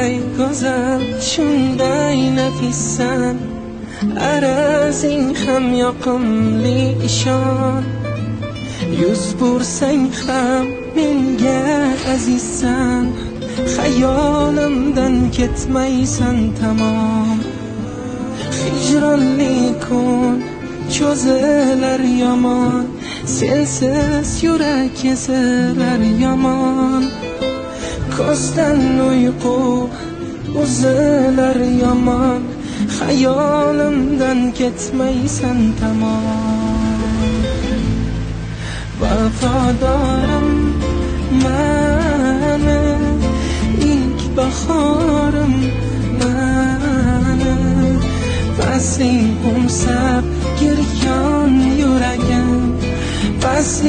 shunday go'zal, shunday nafissan, arazing ham yoqimli ishon. Yuz bursang ham menga azizsan, xayolimdan ketmaysan tamom. Hijronli kun cho'zilar yomon, sensiz yurak ezilar yomon. Ko'zdan uyqu uzilar yomon, xayolimdan ketmaysan tamom. Vafodorim mani, ilk bahorim mani, pasing qo'msab giryon yuragim.